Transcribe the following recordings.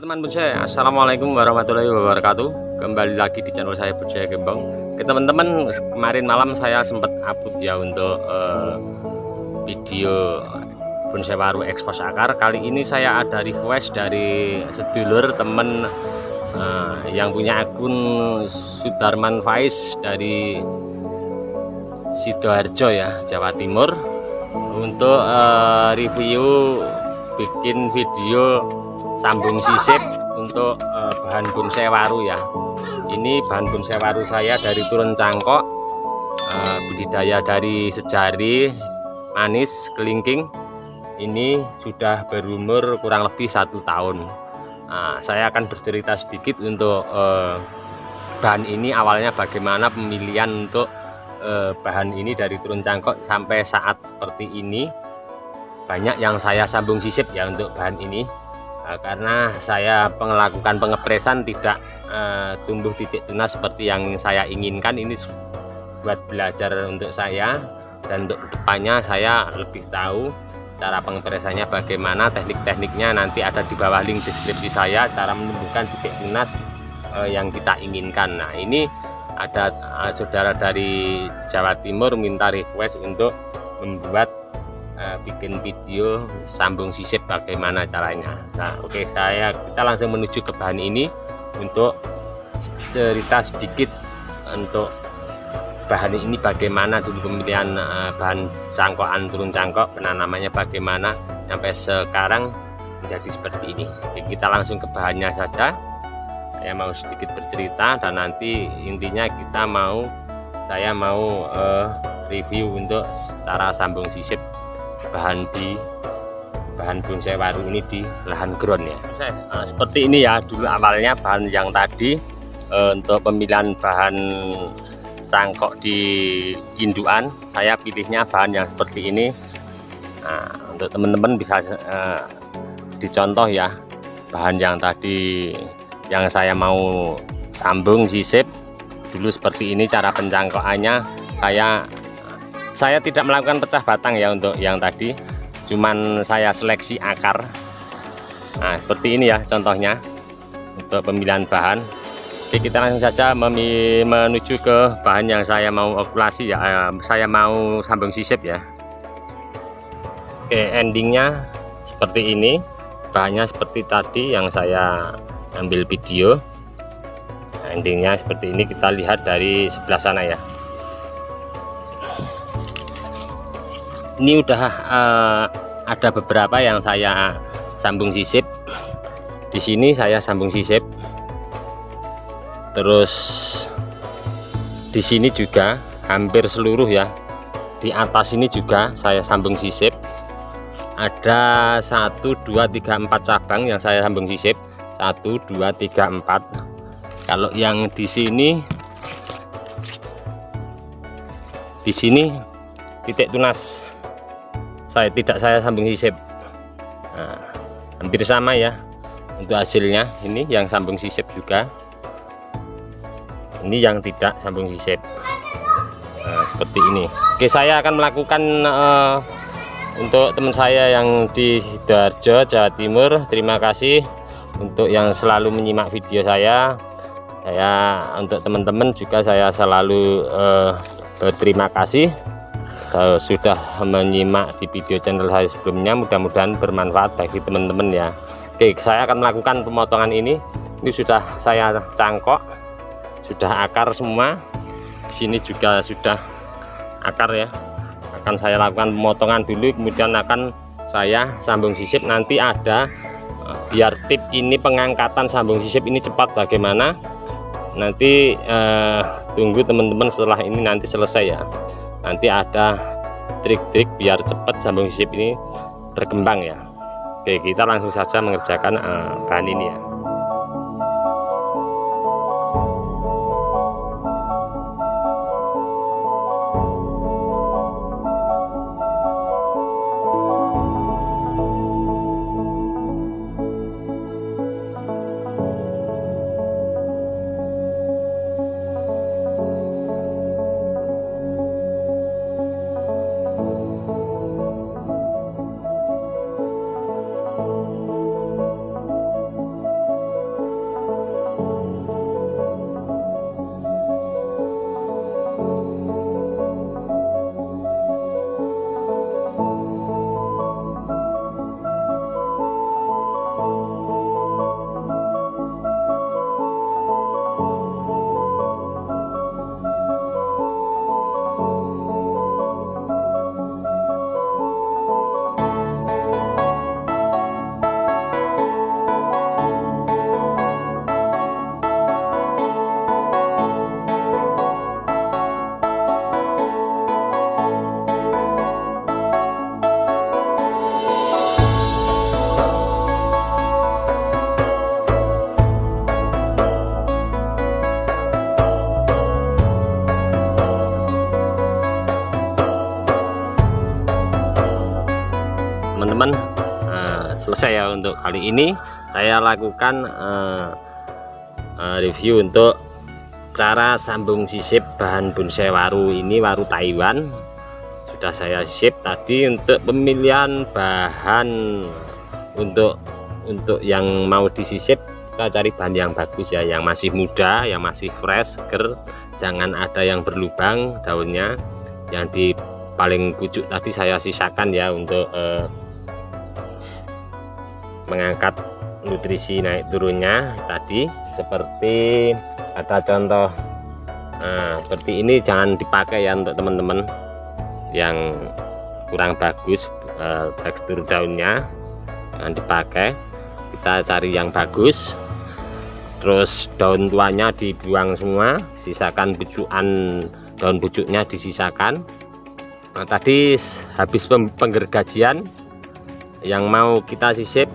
Halo teman Bonsai, assalamualaikum warahmatullahi wabarakatuh. Kembali lagi di channel saya Bonsai Gembong. Oke teman-teman, kemarin malam saya sempat upload ya untuk video bonsai waru ekspos akar. Kali ini saya ada request dari sedulur temen yang punya akun Sudarman Faiz dari Sidoarjo ya, Jawa Timur, untuk review bikin video sambung sisip untuk bahan bonsai waru ya. Ini bahan bonsai waru saya dari turun cangkok, budidaya dari sejari manis kelingking. Ini sudah berumur kurang lebih 1 tahun. Saya akan bercerita sedikit untuk bahan ini awalnya bagaimana pemilihan untuk bahan ini dari turun cangkok sampai saat seperti ini. Banyak yang saya sambung sisip ya untuk bahan ini. Karena saya melakukan pengepresan tidak tumbuh titik tunas seperti yang saya inginkan. Ini buat belajar untuk saya, dan untuk depannya saya lebih tahu cara pengepresannya bagaimana, teknik-tekniknya nanti ada di bawah link deskripsi saya, cara menumbuhkan titik tunas yang kita inginkan. Nah ini ada saudara dari Jawa Timur minta request untuk membuat bikin video sambung sisip bagaimana caranya. Nah oke, kita langsung menuju ke bahan ini untuk cerita sedikit untuk bahan ini bagaimana dulu pemilihan bahan cangkokan turun cangkok, penanamannya bagaimana sampai sekarang menjadi seperti ini. Oke, kita langsung ke bahannya saja. Saya mau sedikit bercerita dan nanti intinya saya mau review untuk cara sambung sisip bahan bonsai waru ini di lahan ground ya. Seperti ini ya dulu awalnya bahan yang tadi. Untuk pemilihan bahan cangkok di indukan saya pilihnya bahan yang seperti ini. Nah, untuk teman-teman bisa dicontoh ya, bahan yang tadi yang saya mau sambung sisip dulu seperti ini cara pencangkokannya. Saya tidak melakukan pecah batang ya untuk yang tadi, cuman saya seleksi akar. Nah seperti ini ya contohnya untuk pemilihan bahan. Oke, kita langsung saja menuju ke bahan yang saya mau okulasi ya, saya mau sambung sisip ya. Oke, endingnya seperti ini, bahannya seperti tadi yang saya ambil video. Endingnya seperti ini, kita lihat dari sebelah sana ya. Ini udah ada beberapa yang saya sambung sisip. Di sini saya sambung sisip. Terus di sini juga hampir seluruh ya. Di atas ini juga saya sambung sisip. Ada 1 2 3 4 cabang yang saya sambung sisip. 1 2 3 4. Kalau yang di sini titik tunas saya sambung sisip. Nah, hampir sama ya untuk hasilnya. Ini yang sambung sisip juga, ini yang tidak sambung sisip. Nah, seperti ini. Oke, saya akan melakukan untuk teman saya yang di Sidoarjo Jawa Timur. Terima kasih untuk yang selalu menyimak video saya. Untuk teman-teman juga saya selalu berterima kasih sudah menyimak di video channel saya sebelumnya. Mudah-mudahan bermanfaat bagi teman-teman ya. Oke, saya akan melakukan pemotongan ini. Ini sudah saya cangkok, sudah akar semua. Di sini juga sudah akar ya. Akan saya lakukan pemotongan dulu, kemudian akan saya sambung sisip. Nanti ada biar tip ini pengangkatan sambung sisip ini cepat bagaimana, nanti tunggu teman-teman setelah ini nanti selesai ya. Nanti ada trik-trik biar cepat sambung sisip ini berkembang ya. Oke, kita langsung saja mengerjakan bahan ini ya. teman-teman. Selesai ya untuk kali ini. Saya lakukan review untuk cara sambung sisip bahan bonsai waru. Ini waru Taiwan sudah saya sisip tadi. Untuk pemilihan bahan untuk yang mau disisip, kita cari bahan yang bagus ya, yang masih muda, yang masih fresh, seger, jangan ada yang berlubang daunnya. Yang di paling pucuk tadi saya sisakan ya untuk mengangkat nutrisi naik turunnya tadi. Seperti ada contoh, seperti ini jangan dipakai ya untuk teman-teman yang kurang bagus tekstur daunnya, jangan dipakai. Kita cari yang bagus. Terus daun tuanya dibuang semua, sisakan pucukan, daun pucuknya disisakan. Nah, tadi habis penggergajian yang mau kita sisip,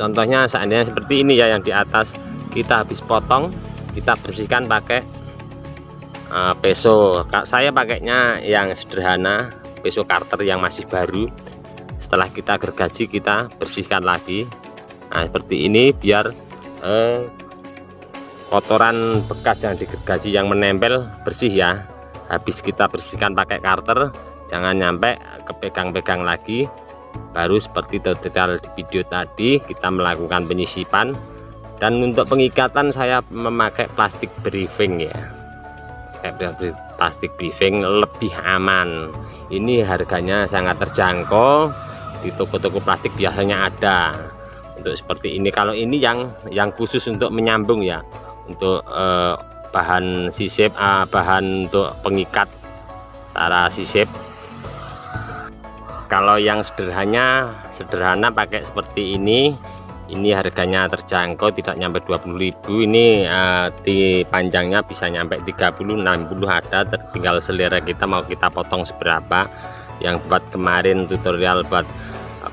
contohnya seandainya seperti ini ya, yang di atas kita habis potong, kita bersihkan pakai peso. Saya pakainya yang sederhana, peso Carter yang masih baru. Setelah kita gergaji, kita bersihkan lagi. Nah, seperti ini biar kotoran bekas yang digergaji yang menempel bersih ya. Habis kita bersihkan pakai Carter, jangan nyampe kepegang-pegang lagi. Baru seperti tutorial di video tadi, kita melakukan penyisipan. Dan untuk pengikatan saya memakai plastik briefing ya, plastik briefing lebih aman. Ini harganya sangat terjangkau, di toko-toko plastik biasanya ada untuk seperti ini. Kalau ini yang khusus untuk menyambung ya, untuk bahan sisip, bahan untuk pengikat cara sisip. Kalau yang sederhana pakai seperti ini harganya terjangkau, tidak nyampe 20.000. Ini di panjangnya bisa nyampe 30, 60 ada, tinggal selera kita mau kita potong seberapa. Yang buat kemarin tutorial buat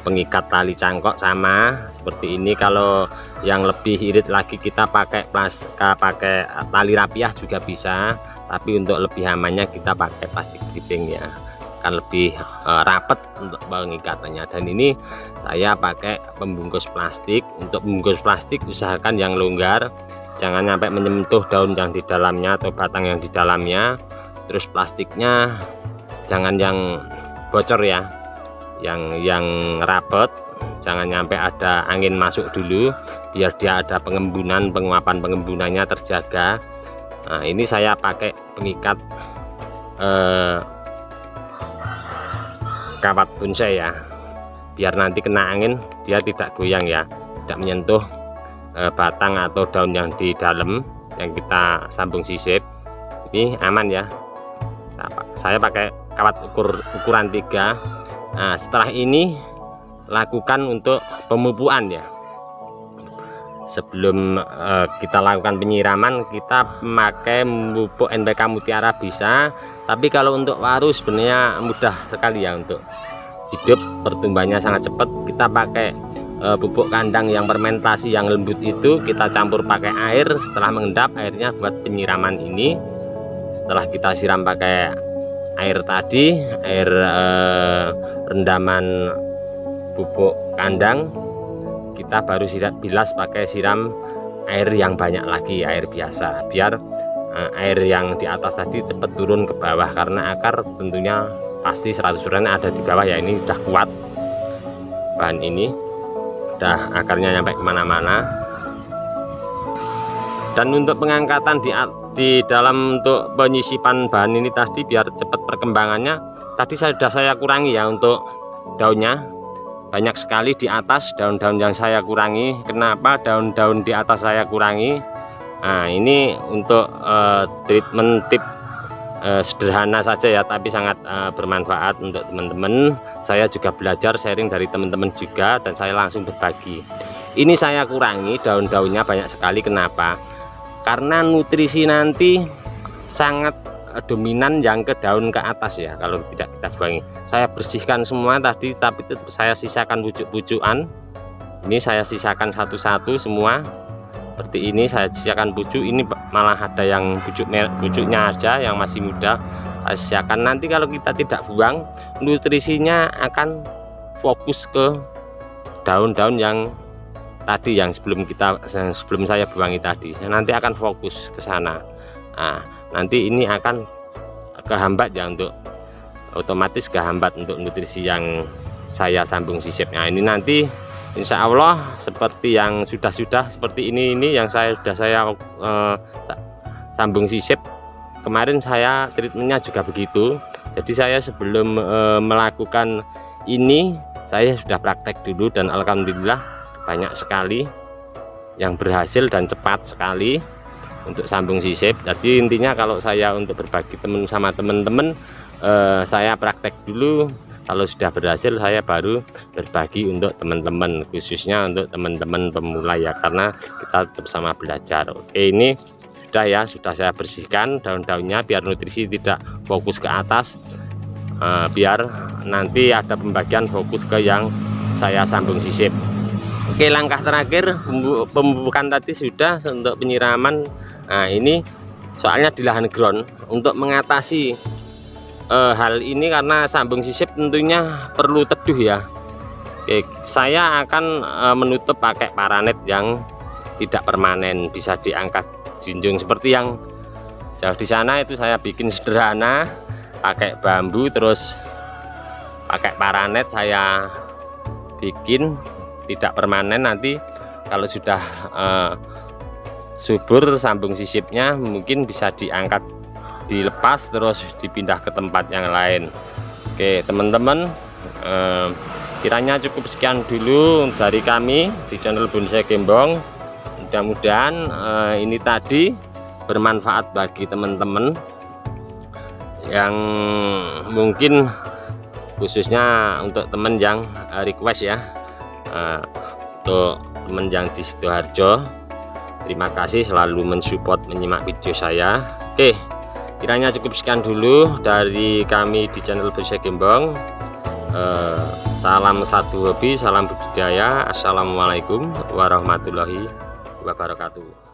pengikat tali cangkok sama seperti ini. Kalau yang lebih irit lagi kita pakai pakai tali rapiah juga bisa, tapi untuk lebih amannya kita pakai plastik briefing ya, kan lebih rapat untuk pengikatannya. Dan ini saya pakai pembungkus plastik. Untuk pembungkus plastik usahakan yang longgar, jangan sampai menyentuh daun yang di dalamnya atau batang yang di dalamnya. Terus plastiknya jangan yang bocor ya, yang rapet, jangan sampai ada angin masuk dulu, biar dia ada pengembunan, penguapan pengembunannya terjaga. Nah, ini saya pakai pengikat kawat bonsai ya, biar nanti kena angin dia tidak goyang ya, tidak menyentuh batang atau daun yang di dalam yang kita sambung sisip. Ini aman ya. Nah, saya pakai kawat ukuran 3. Nah, setelah ini lakukan untuk pemupukan ya. Sebelum kita lakukan penyiraman, kita memakai pupuk NPK Mutiara bisa, tapi kalau untuk waru sebenarnya mudah sekali ya untuk hidup, pertumbuhannya sangat cepat. Kita pakai pupuk kandang yang fermentasi yang lembut itu, kita campur pakai air. Setelah mengendap airnya buat penyiraman ini. Setelah kita siram pakai air tadi, air rendaman pupuk kandang, kita baru bilas pakai siram air yang banyak lagi, air biasa, biar air yang di atas tadi cepat turun ke bawah, karena akar tentunya pasti 100% ada di bawah ya. Ini udah kuat bahan ini, udah akarnya nyampe kemana-mana. Dan untuk pengangkatan di dalam untuk penyisipan bahan ini tadi biar cepat perkembangannya, tadi sudah saya kurangi ya untuk daunnya. Banyak sekali di atas daun-daun yang saya kurangi. Kenapa daun-daun di atas saya kurangi? Nah, ini untuk treatment tip sederhana saja ya, tapi sangat bermanfaat untuk teman-teman. Saya juga belajar sharing dari teman-teman juga, dan saya langsung berbagi. Ini saya kurangi daun-daunnya banyak sekali. Kenapa? Karena nutrisi nanti sangat dominan yang ke daun ke atas ya, kalau tidak kita buangi. Saya bersihkan semua tadi, tapi tetap saya sisakan pucuk-pucukan. Ini saya sisakan satu-satu semua seperti ini, saya sisakan pucuk. Ini malah ada yang pucuknya aja yang masih muda, saya sisakan. Nanti kalau kita tidak buang, nutrisinya akan fokus ke daun-daun yang tadi yang sebelum saya buangi tadi. Saya nanti akan fokus ke sana. Nah, nanti ini akan kehambat ya, untuk otomatis kehambat untuk nutrisi yang saya sambung sisipnya. Ini nanti insya Allah seperti yang sudah seperti ini yang saya sambung sisip. Kemarin saya treatmentnya juga begitu. Jadi saya sebelum melakukan ini, saya sudah praktek dulu dan alhamdulillah banyak sekali yang berhasil dan cepat sekali untuk sambung sisip. Jadi intinya kalau saya untuk berbagi sama teman-teman, saya praktek dulu, kalau sudah berhasil saya baru berbagi untuk teman-teman, khususnya untuk teman-teman pemula ya, karena kita tetap sama belajar. Oke, ini sudah ya, sudah saya bersihkan daun-daunnya biar nutrisi tidak fokus ke atas, biar nanti ada pembagian fokus ke yang saya sambung sisip. Oke, langkah terakhir pemupukan tadi sudah untuk penyiraman. Nah, ini soalnya di lahan ground, untuk mengatasi hal ini karena sambung sisip tentunya perlu teduh ya. Oke, saya akan menutup pakai paranet yang tidak permanen, bisa diangkat junjung seperti yang jauh di sana. Itu saya bikin sederhana pakai bambu, terus pakai paranet saya bikin tidak permanen. Nanti kalau sudah subur sambung sisipnya, mungkin bisa diangkat, dilepas, terus dipindah ke tempat yang lain. Oke teman-teman, kiranya cukup sekian dulu dari kami di channel Bonsai Gembong. Mudah-mudahan ini tadi bermanfaat bagi teman-teman yang mungkin khususnya untuk teman yang request ya, untuk teman yang di Sidoarjo. Terima kasih selalu mensupport menyimak video saya. Oke, kiranya cukup sekian dulu dari kami di channel Bonsai Gembong. Salam satu hobi, salam budidaya. Assalamualaikum warahmatullahi wabarakatuh.